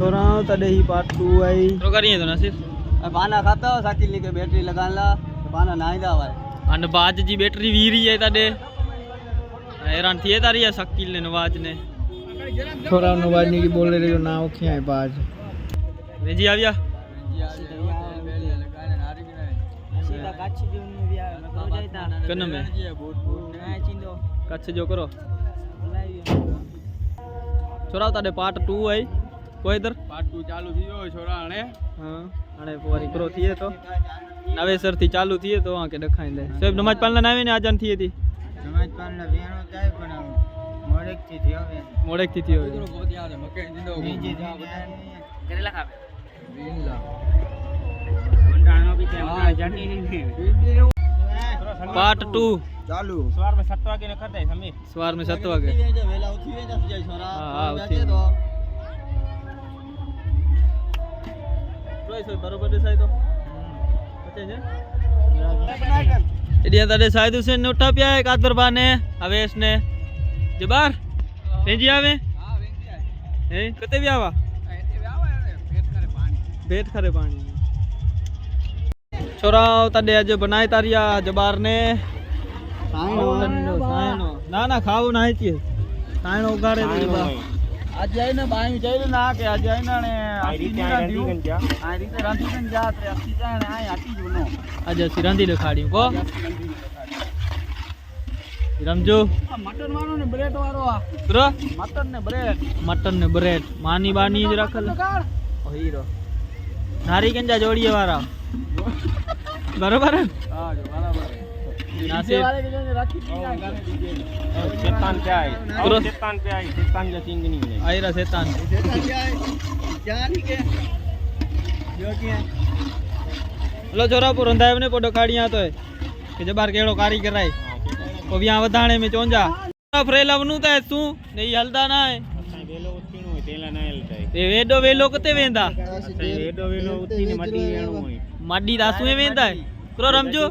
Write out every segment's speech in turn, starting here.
छोरा तड़े ही पार्ट 2 आई तो करिए तो नसीर पाना खाता हो साइकिल लेके बैटरी लगान ला पाना नाही दावा अन बाज जी बैटरी वीरी है तड़े हैरान थिए तारी है शकील ने नवाज ने छोरा नवाज ने की बोल रहे ना ओखिया है बाज जी आ गया कन में कच्छ जो करो छोरा तारे पार्ट 2 आई कोई इधर पार्ट 2 चालू थियो छोरा हणे हां हणे पोरी करो थिए तो नवेसर थी चालू थिए तो आके देखाइंदे सब नमाज पढ़ना आवे ने आजान थी नमाज पढ़ना वेणो चाहे पण मोड़ेक थी थियो तो बहुत याद है मके जिंदो जी करेला खावे वीनला वंडानो भी कैमरा जाटी नहीं पार्ट 2 चालू सवार में 7 वागे ने कर दे समीर सवार में 7 वागे वेला उठी वे जस जाय छोरा हां उठी तो रोय सो बरोबर देसाई तो बचे छे एडिया ताडे साइद हुसैन ने उठा पिया है कादर बाने अवेश ने जबार रेंजी आवे हां रेंजी आए हैं कते भी आवा एते आवा पेट करे पानी छोरा तडे आज बनाए तारिया जबार ने सायनो ना ना खाव नाही थी सायनो उगाड़े आज आई ना बाई जाई ना के आज आई ना ने आरी रांधी गंजा आरी ते रांधी गंजा ते अस्सी जाने आई आटी जोनो आज सिरांधी देखाड़ी को रमजो मटन वालो ने ब्रेड वालो आ रो मटन ने ब्रेड मानी बानी ज रखल ओ हीरो नारी गंजा जोड़िए वाला बरोबर है हां जो बराबर है नासे वाले के जो राखी ना गाने दीजिए शैतान पे आई शैतान पे आई शैतान का सिंग नहीं है आई रा शैतान क्या है जान के जो के लो छोरा पुर रंधाय ने पोडो खाड़िया तो है कि जबार केड़ो कारीगर है ओ बिया वधाणे में चोंजा फ्रेला वनु ता तू नहीं हलदा ना है वेलो उठीनो है तेला ना हलता है वेडो वेलो कते वेंदा वेडो वेलो उठीने मडी वेणो होय मडी दासुए वेंदा है करो रमजो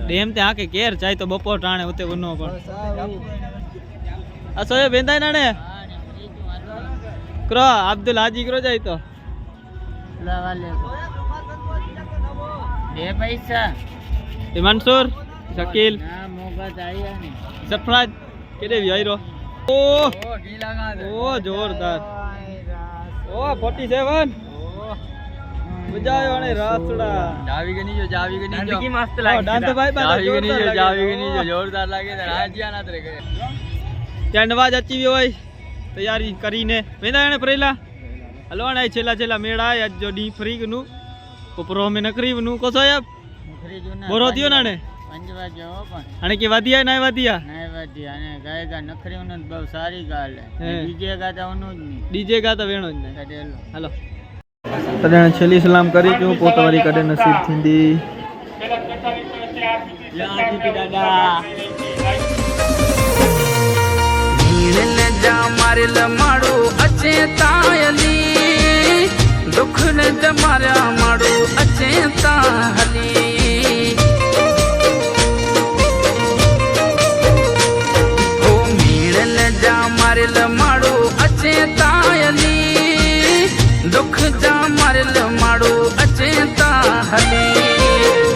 डेम ते आके केर चाहे तो बपोर टाणे उते वनो पण असो वेंदा नाने करो अब्दुल हाजी करो जाई तो ला वाले दे पैसा ए मंसूर शकील ना मोगा आया नहीं सरफराज केडे भी आईरो ओ गीला गा दे ओ जोरदार ओ 47 बजायो ने रासुड़ा जावी के नीचो की मस्त लागे डांस भाई जावी के नीचो जोरदार लागे राजिया ना तरे क्या नवाज अची वियो भाई तैयारी करीने वेंदा ने प्रेला हलो ने छेला मेड़ा आज जो डी फ्री गनु कोपरो में नकरी वनु को सोया बोरो दियो ना ने 5 वागे हो पण अने के वादिया नहीं वादिया ने गाएगा नखरी वनु बहुत सारी गाल है डीजे गाता वनु डीजे गाता वेणो ने हेलो तने छेली सलाम करी क्यों पोतवारी कदे नसीब थिंदी याद की दादा नीले जा मारे लमाड़ो अचे तायली दुख ने जमारा माड़ो अचे ताहली ओ नीले जा मारे लमाड़ो अचे तायली दुख जा मारल माड़ो अचेता हली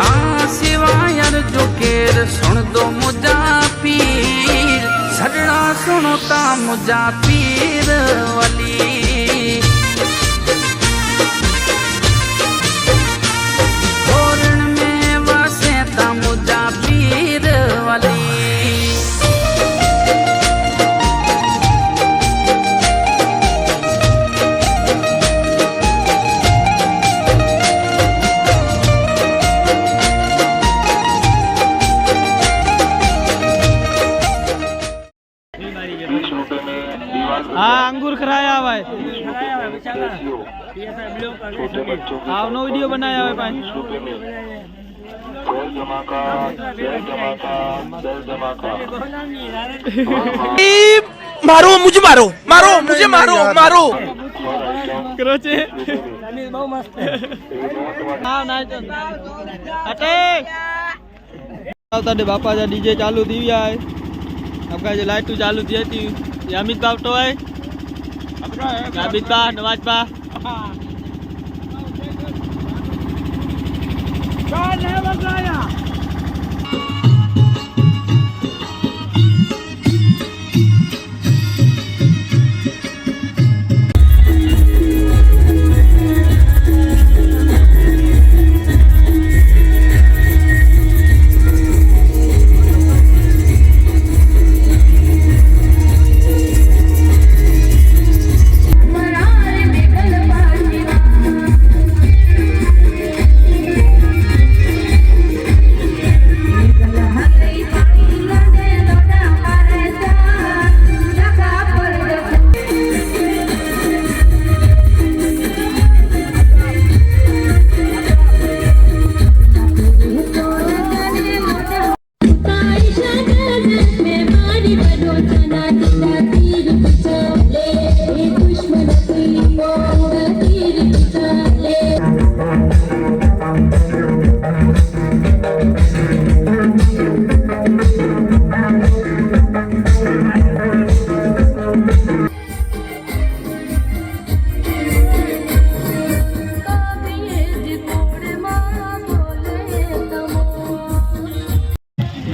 आ सिवाय जो केर सुन दो मुझा पीर सड़ना सुनता मुझा पीर वाली ओरण में वासे ता मुझा पीर वाली हाँ अंगूर कराया भाई हाँ नो वीडियो बनाया हुआ भाई मारो मुझे मारो मारो मुझे मारो मारो करोचे बहुत मस्त है हाँ नाच अटे ताडे बापा जा डीजे चालू थी है आपका जो लाइट चालू थी थी अमित बाप तो है Gabit pa, nawaj pa.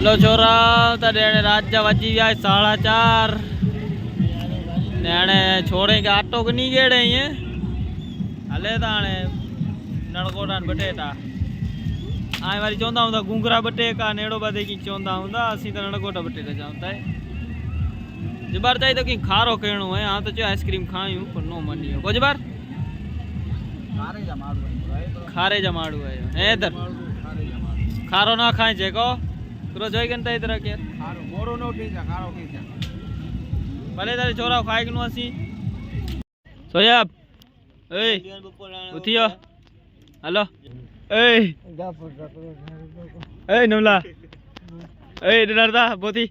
લો છોરા તારે એને રાજા વાજી ગયા 4:30 ને એને છોડે કે આટો કે નહીં ગેડે અહીંયા હાલે તાણે નળકોટા બટેટા આ વારી ચોંदा हूंदा घुंघरा बटेका नेड़ो बादे की चौंदा हूंदा असी तो नड़कोटा बटेटा चाहता है जबार चाहिए तो कि खारो कहणो है हाँ तो जो आइसक्रीम खायूं पर नो मनियो को जबार खारे जमाड़ू है इधर खारो ना खाए जे को करो जोई गंता इधर के खारो मोरो नो ठीक है खारो ठीक है भले तारे छोरा खाए के नो असी सोयाब ए उठियो हेलो ए ए नमला ए डरदा बोती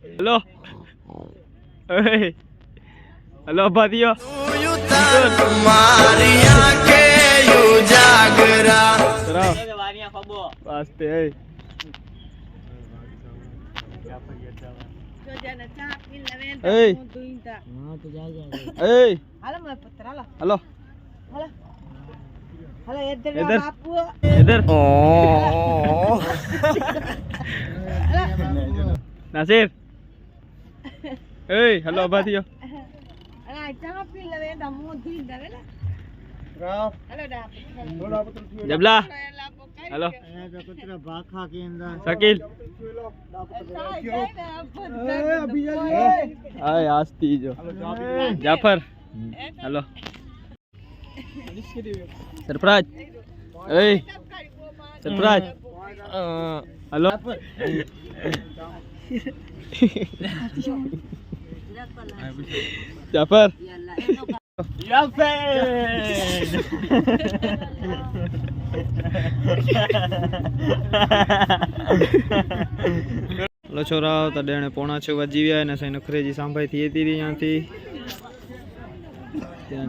हेलो ए हेलो बादियो तुम्हारी आंखें यूं जागरा वारियां खबो वास्ते ए ए हां तो जा ए हेलो मैं पुत्र हेलो हेलो हेलो इधर बापू इधर नासिर ए हेलो बादियो अरे चाह पी ले दमो दी दवेला हेलो डा जबला हेलो बाखा के अंदर शकील आय आस्ती जो जाफर हेलो सरफराज ए सरफराज हेलो जाफर लो छोरा तॾहिं 6:45 वजी विया आहिनि असांजी नखरे जी सांभाई थिए थी यहाँ थी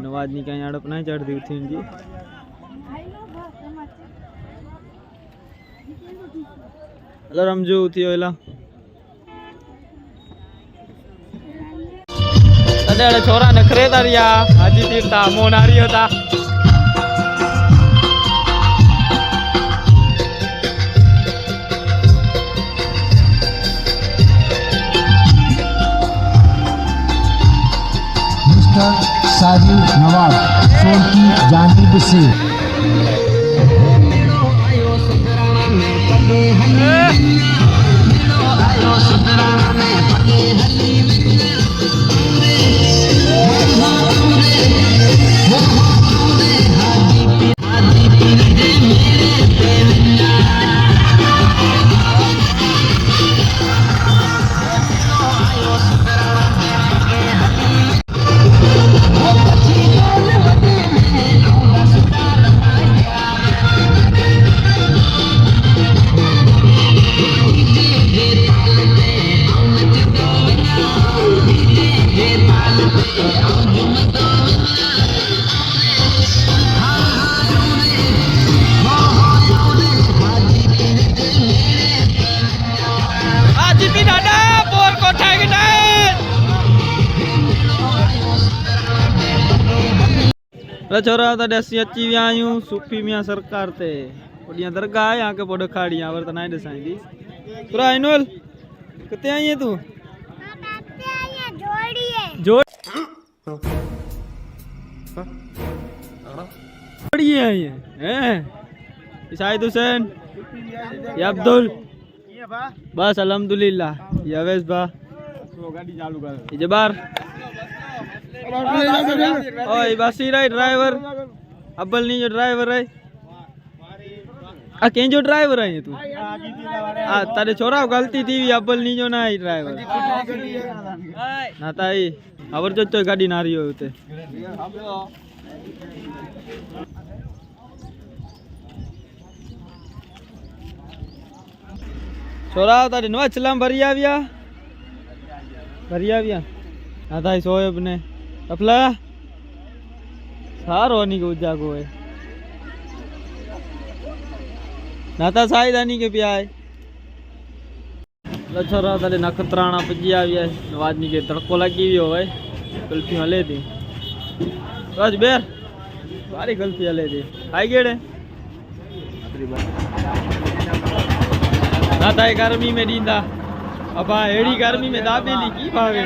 नवाज ની કઈ આડપ નહીં ચડતી ઉઠીને જી હલો રમજુ ઉઠ્યો એલા તડે છોરા નખરે તારિયા હાજી તીરતા મોનારી હતા साजिद नवाब शोर की जानिब से छोरा तॾहिं असीं अची विया आहियूं सूफ़ी मियां सरकार ते ओॾीअं दरगाह आहे यहाँ के पोइ ॾेखारी यहाँ वरी त न ॾिसाईंदी पूरा इनोल किथे आई है तूं जोड़ी आई है हैं शाहिद हुसैन या अब्दुल बस अल्हम्दुलिल्लाह ये अवैस बा गाड़ी चालू कर जबार ओए बसी रे ड्राइवर अब्बल नी जो ड्राइवर है आ कें जो ड्राइवर है तू आ तारे छोरा गलती थी अब्बल नी जो ना आई ड्राइवर ना ताई अवर जो तो गाड़ी ना रही हो उते छोरा तारे नवा चलाम भरी आविया ना ताई सोएब ने अपला सारो नहीं को जागो है नाता साईदानी के पिया है छोरा तारे नखत्राणा पजी आविया नवाजनी के तड़को लगी हुई होवे गलती हले थी बस बेर सारी गलती हले थी आई गेड़े ना ताई गर्मी में दींदा अबा एड़ी गर्मी में दाबेली की भावे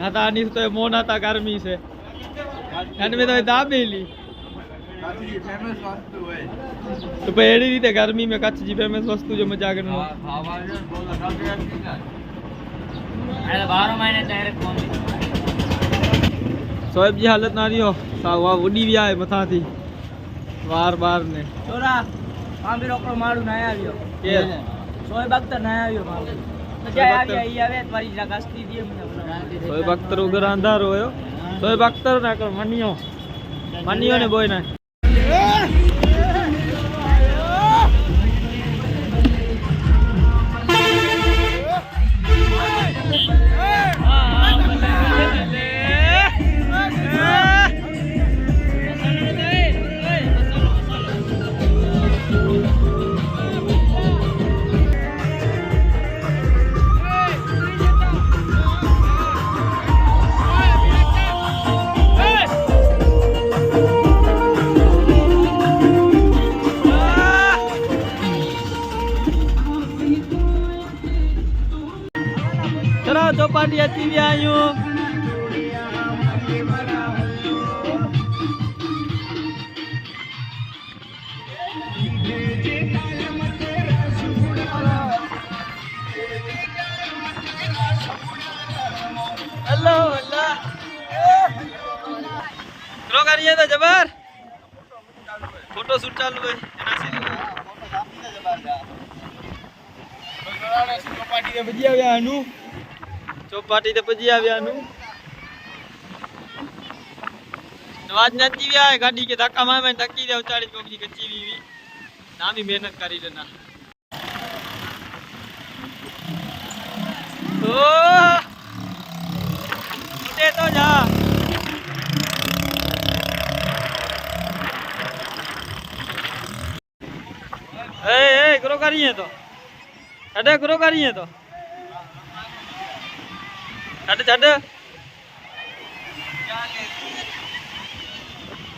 ना ता अनिस तो मोह ना ता गर्मी से एन में तो दाबेली तो पे एड़ी रीते गर्मी में कच्छ जी फेमस वस्तु जो मजा करनो 12 महीने डायरेक्ट सोएब जी हालत ना रियो सावा उडी विया है मथा थी वार बार ने छोरा मां भी रोकड़ो मारू ना आवियो के सोएब अख्तर ना आवियो मां मजा आविया ई आवे तुम्हारी जगस्ती दी મને सोएब अख्तर उगर अंधार होयो सोएब अख्तर ना कर मनियो ने बोय ना चलो चौपाटी अची विया आहियूं हेलो अल्लाह करो करिए तो जबर फोटो शूट चालू है चौपाटी ते पुजी आविया आनू चौपाटी ते पुजी आविया आनू नवाज नची विया है गाड़ी के धक्का मार में धक्की दे उचाड़ी कोकी कच्ची हुई ना भी मेहनत करी देना ओ उठे तो जा ए करो करिए तो छड़े करो करिए तो छड़ छड़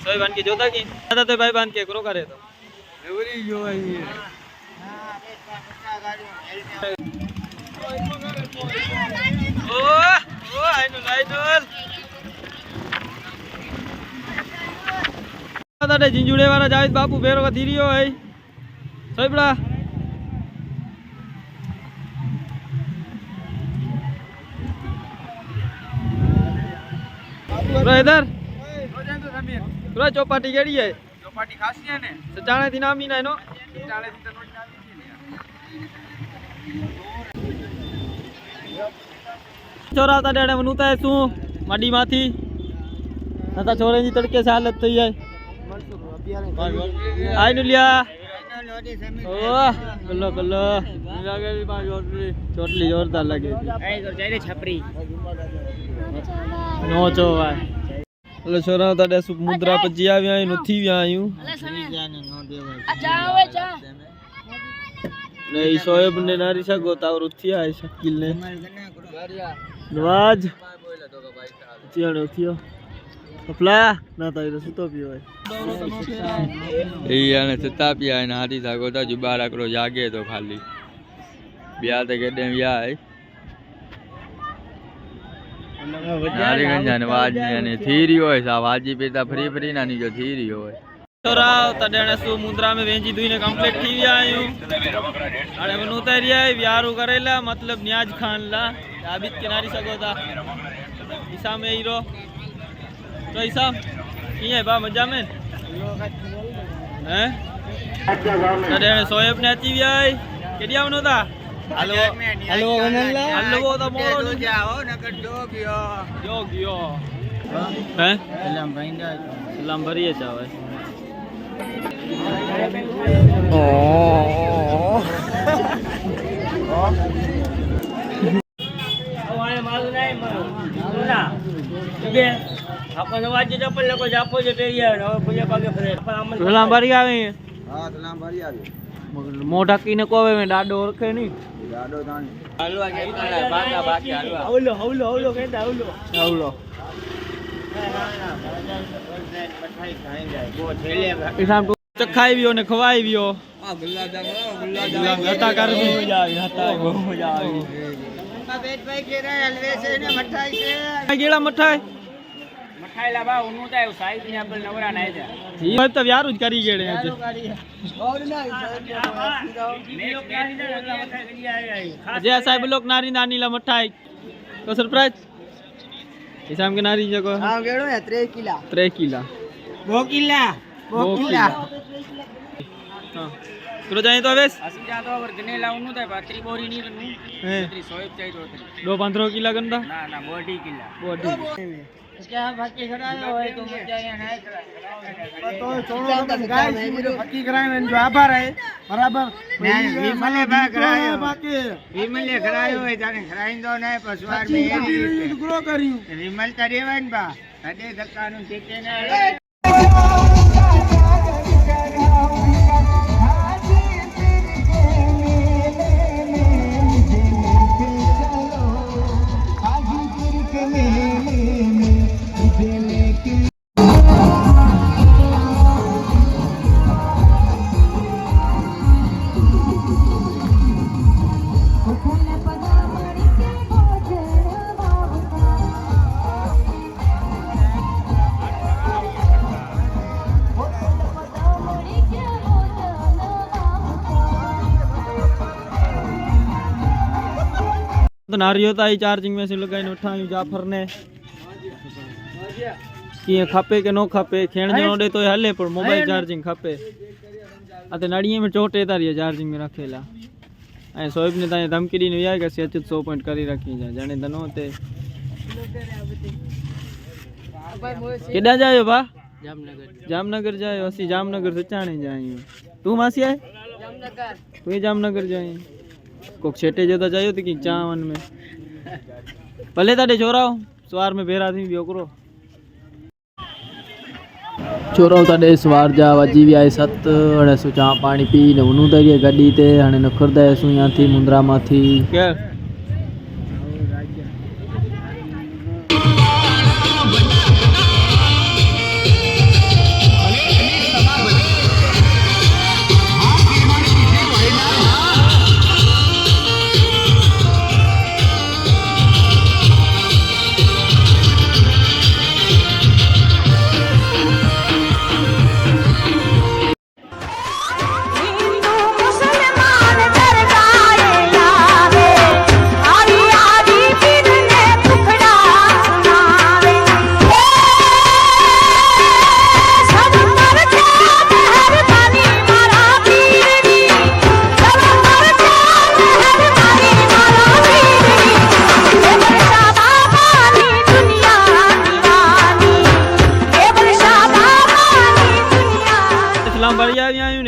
सोई बन के जोता की दादा तो भाई बांध के करो करे तो एवरी जो है ये ओ आइनुल दादा जिंजुड़े वाला जावेद बापू बेरो का धीरियो है सोई बड़ा पूरा इधर पूरा चौपाटी केड़ी है चौपाटी खासी है ने सचाणे थी नामी ना नो चाले थी तो छोरा ता डेडे मनुता है तू माडी माथी नता छोरे जी तड़के से हालत थई है आई नुलिया ओ कल्लो कल्लो लगे भी पांच चोटली जोरदार लगे आई तो जाई रे छपरी नो चो भाई हेलो छोरा ताडे समुद्रा पजी आविया आहियूं उथी विया आहियूं अच्छा ओए जा नहीं सोएब ने नारी सगो तावर उथी आए शकील ने नवाज चियाने उथियो ફ્લાયા ના તો સુતો પીયો એ આને સતા પિયા એને હાથી થાકો તા જો બાર આકરો જાગે તો ખાલી બ્યા તે કેડે વ્યાય નારી ગંજાને વાજ ને અને થીરી હોય સા વાજી પેતા ફરી ફરી નાની જો થીરી હોય તોરાવ તડેણે સુ મુદ્રા में वेंजी दुई ने कंप्लीट थी गया आयु अरे मन उतारिया व्यारू करेला मतलब न्याज खान ला आबिद किनारी सगो था ईसा में हीरो तो ईसा ये बा मजा में हैं तड़ेणे सोएब ने आती व्याय केडिया मनो था हेलो हेलो वनला हेलो वो तो मोरो जाओ नकर जो गयो हैं सलाम भरिए चावे मोटा की ने कोवे में डाडो ओळखे नहीं डाडो थान हलवा के बाका बाकी हलवा हौलो हौलो हौलो कहता हौलो हौलो चखाई भी ने खवाई भी हो હતા કર भी मजा आई હતા બહુ મજા આવી પેટ ભાઈ કે રે હલવે છે ને મઠાઈ છે ગેડા મઠાઈ મઠાઈ લા બા ઉનું તાય સાઈઝ ને આપલ નવરા નાય જા ઈ મત તો યાર જ કરી ગેડે આજે ઓર ના જે સાહેબ લોક નારી નાની લા મઠાઈ તો સરપ્રાઈઝ ઈસામ के नारी जगह हां गेड़ो है 3 किला 2 किला हां तो जाए तो वेस असि जा तो वर्गने लाउनु था पात्री बोरी नी कनु पात्री 100 चाहिए तो 2-15 किला गंदा ना ना बॉडी किला बॉडी क्या बाकी खरायो है तो मजा या नहीं तो छोड़ो गाय मेरे फकी कराए में जो आभार है बराबर विमले बा करायो बाकी विमले करायो है जाने कराई दो नहीं पसवार में ग्रो करियो विमल करेवन बा अडे धक्कानु ठेके ने तो नारियो ताई चार्जिंग में से लगाई उठाई जाफर ने कि खपे के नो खपे खेण जणो दे तो हले पर मोबाइल चार्जिंग खपे अते नड़िए में चोटे तारी चार्जिंग में रखेला ए सोएब ने ताई धमकी दी नया के से 100 पॉइंट करी रखी जा जाने दनो ते केडा जायो बा जामनगर जायो असी जामनगर सचाणे जायो तू मासी आए जामनगर तू जामनगर जाई कोक छेटे जो तो जायो तो कि चावन में भले ताडे छोराओ सवार में भेरा थी बियो करो छोराओ ताडे सवार जा वजी भी आए 7 अने सु चा पानी पी ने उनु तरिए गाड़ी ते अने नखरदा सु या थी मुंद्रा माथी के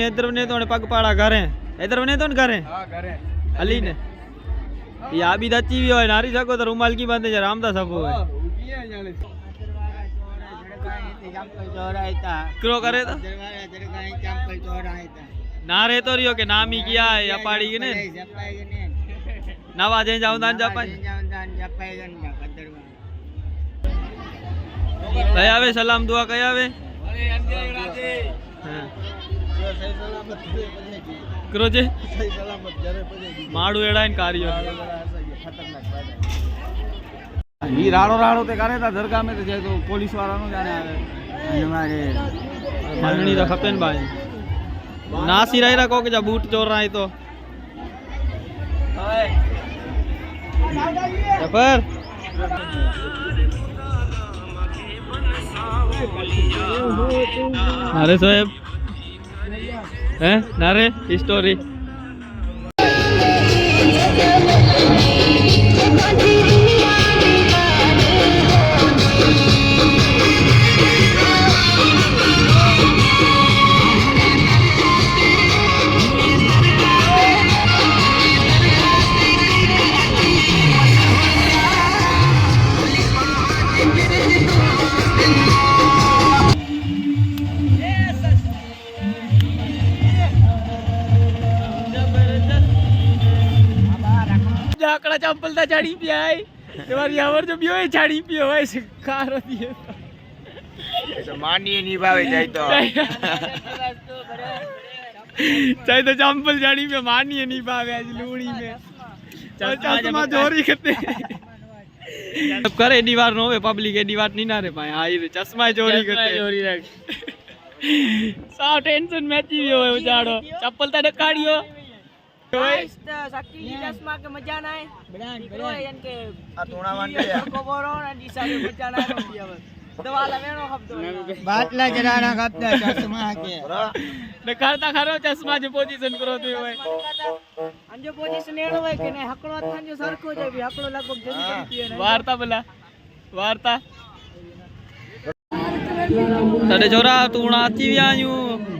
इधर ने तो पग पाड़ा घरे इधर ने तो घरे हां घरे अली ने या भी दची भी होय नारी सको तो रुमाल की बांधे रामदा सब होय किया जाने चंपल चोरायता क्रो करे तो चंपल चोरायता ना रे तो रियो के नाम ही किया है अपाड़ी के ने नवा जे जाऊं दान जपाई કઈ આવે સલામ દુઆ કઈ આવે કરો છે માડું એડાઈને કાર્ય ઈ રાડો રાડો તે કરે તા દરગાહ में तो जाए तो पुलिस वाला नो जाने आवे हमारे माननी तो खपे भाई नासी रही को के जा बूट चोर रहा है तो पर नारे सोएब हैं नारे स्टोरी जाकड़ा चंपलता झाड़ी पे आई तुम्हारी आवर जो बियो है झाड़ी पे होय से कार होती है तो मानिए निभावे जाए तो चाहे तो चंपल झाड़ी पे मानिए नहीं पावे आज लूड़ी में चश्मा चोरी करते अब करे दीवार नो पब्लिक है दीवार नहीं ना रे पाए आई रे चश्मा चोरी करते चोरी रख साव टेंशन में थी हो उजाड़ो चप्पल ता डकाड़ियो sakti chasma ke મજા ના આય બડા એન કે આ ટુર્નામેન્ટ છે કો બોરો ના દિશા મજા ના આવે દવાલા વેણો ખબતો બાટલા જરાના કાપતા ચશ્મા કે ડકાડતા ખરો ચશ્મા જે પોઝિશન કરો તો હોય અંજો પોઝિશન એનો હોય કે ને હકડો થાંજો સરખો જાય ભી હકડો લગભગ જલ્દી પડી ને વાર્તા બોલા વાર્તા तड़े छोरा तू अची विया आहियूं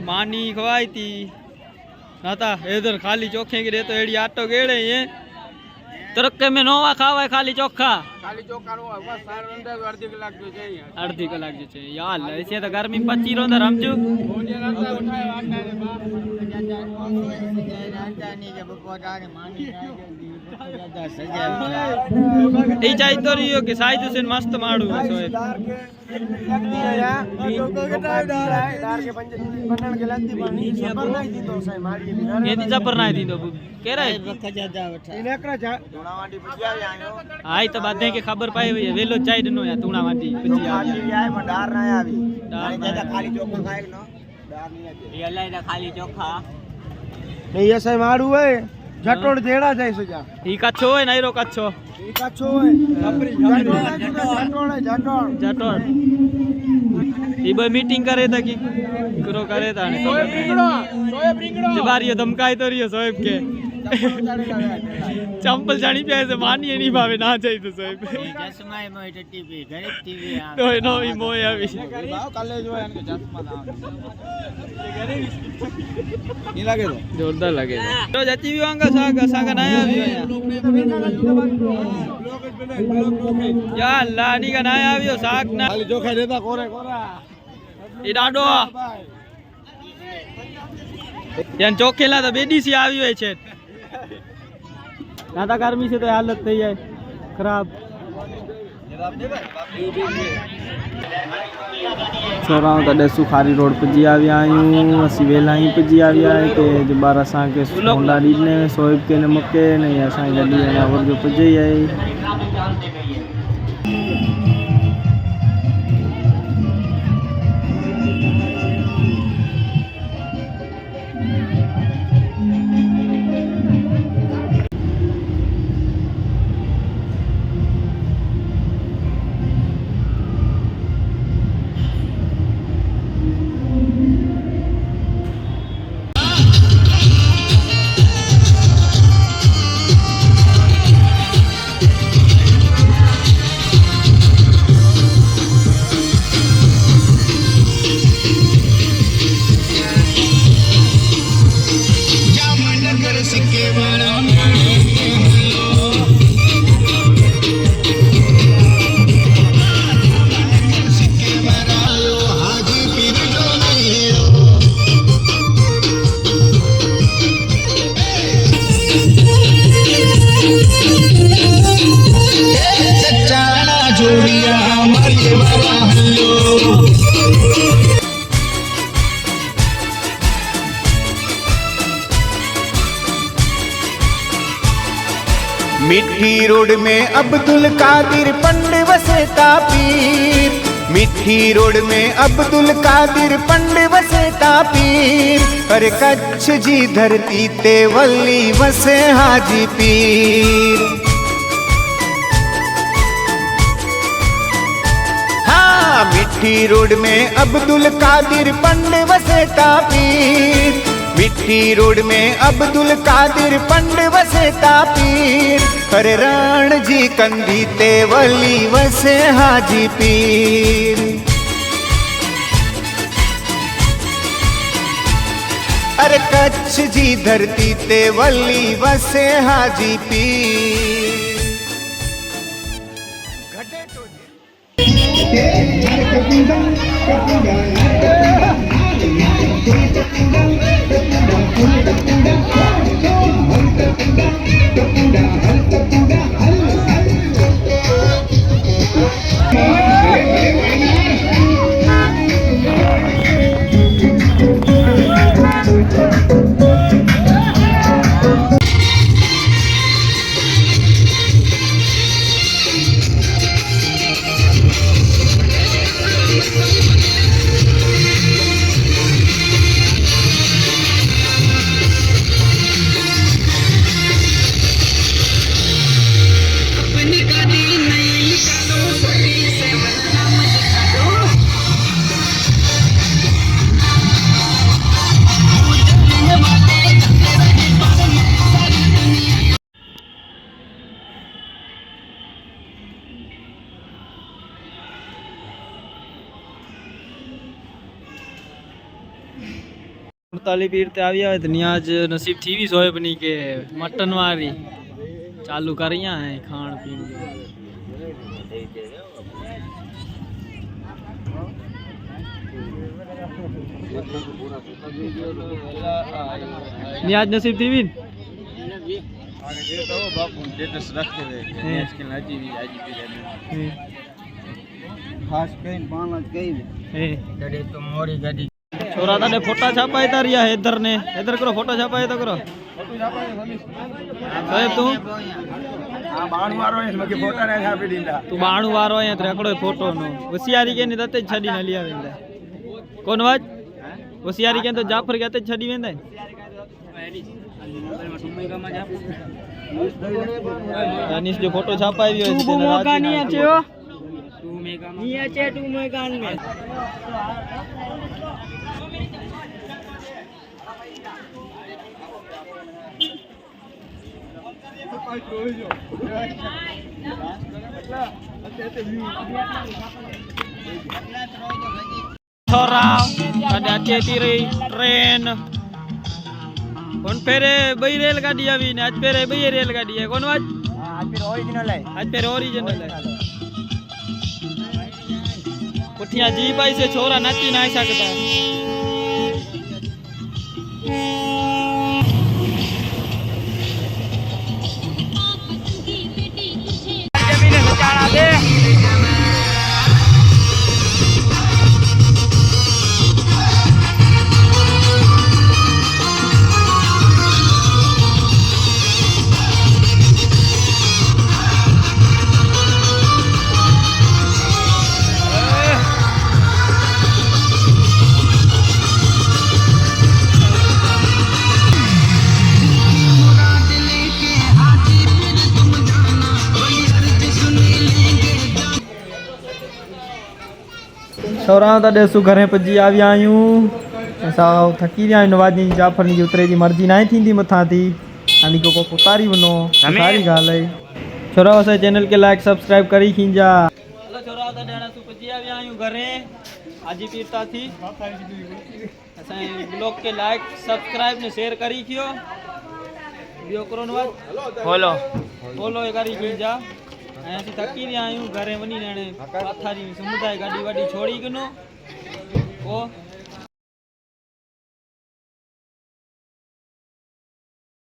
मानी खवाई थी नाता इधर खाली चोखे की तो एड़ी आटो गेड़े ये तरक्के में नोवा खावा खाली चोखा अर्धी कलाक जो चाहिए यार ऐसे तो गर्मी 25 रोंदर हमजू ई चाहिए तो रियो के साइज से मस्त माडू सोए ये दी जबर ना दी तो कह रहा है आई तो बात है के खबर पाई हुई है वेलो चाय दनो या तूणा माटी પછી डार ना आवी ખાલી ચોખા ખાય નો ડાર નહીં આવે એ અલાઈના ખાલી ચોખા नहीं ऐसे मारू है जटोड़ जेड़ा जाए सजा ई कच्छो है नाइरो कच्छो ई काछो है जटोड़ है जटोड़ जटोड़ ई बे मीटिंग करे था कि करो करे था सोएब रिंगड़ो जबारियो धमकाई तो रियो सोएब के चंपल जानी पे ऐसे मानिए नहीं भावे ना चाहिए तो सोएब ચશ્મા એ મોય ટીવી ગરીબ ટીવી तो नो ई मोय आवी ભાવ કાલે જો એન કે ચશ્મા ના नहीं लगे तो जोरदार लगे तो जती भी वांगा सागा सागा ना आवी या अल्लाह नी का ना आवियो साग ना खाली जोखा देता कोरे कोरा ई डाडो यान चोखेला तो बेडी सी आवी होय छे नाता गर्मी से तो हालत થઈ જાય खराब छोराओं तो डेसू खारी रोड पुजी आविया आयूं असी वेला ही पुजी आविया है के जबारा सा के होंडा ने सोएब के ने मक्के ने असा गड्डी ना वर जो पुजी आई मिट्टी रोड में अब्दुल कादिर पंड वसेता पीर, मिट्टी रोड में अब्दुल कादिर पंड वसेता पीर, अरे कच्छ जी धरती ते वली वसे हाजी पीर। हाँ, मिट्टी रोड में अब्दुल कादिर पंड वसेता पीर, मिट्टी रोड में अब्दुल कादिर पंड वसेता पीर, अरे रण जी कंधी ते वली वसे हाजी पीर। अरे कच्छ जी धरती ते वली वसे हाजी पीर। घटे तो मुर्ताली पीर ते आविया है तो न्याज नसीब थी भी सोएबनी के मटन वाली चालू करिया है खान पीन न्याज नसीब थी भी ખાસ કરીને પાણા જ કહી દે તો મોરી ગાડી छोरा ताने फोटा छापाए तारिया इधर ने इधर करो फोटो छापाए तो करो साहेब तू આ બાણું વાળો છે મકે ફોટા ને છાપી દીધા तू बाणु वारो है रेकड़ो फोटो नो होशियारी के ने दते छडी न लिया वेंदा कोन वाज होशियारी के तो जाफर के ते छडी वेंदा अनिस जो फोटो छापाई है तू मोगा नहीं आचे हो तू मेगा नहीं आचे तू मेगा में छोरा कदे आचे तीरी ट्रेन कोन फेरे बई रेलगाड़ी आवी ने आज फेरे बई रेलगाड़ी है कोन वाज आज फिर ओरिजिनल है आज फेरे ओरिजिनल है पुठिया जी भाई से छोरा नाची ना सकता छोरा तो ॾेसू घरे पुजी आविया आहियूं असां थकी विया आहियूं नवाज़ी जाफ़र जी उतरे जी मर्ज़ी ना थींदी मथां थी हाणे को उतारी वञो सारी ॻाल्हि आहे छोरा असांजे चैनल के लाइक सब्सक्राइब करी खींजा हेलो छोरा तो ॾेण असां पुजी आविया आहियूं घरे हाजी पीर था थी असांजे ब्लॉग के लाइक सब्सक्राइब ने शेयर करी खियो ॿियो करो नवाज़ फॉलो करी खींजा ऐसी थकी विया आहियूं घरे वञी हाणे पाथारी समुदाय गाॾी वाॾी छोड़ी किनो पोइ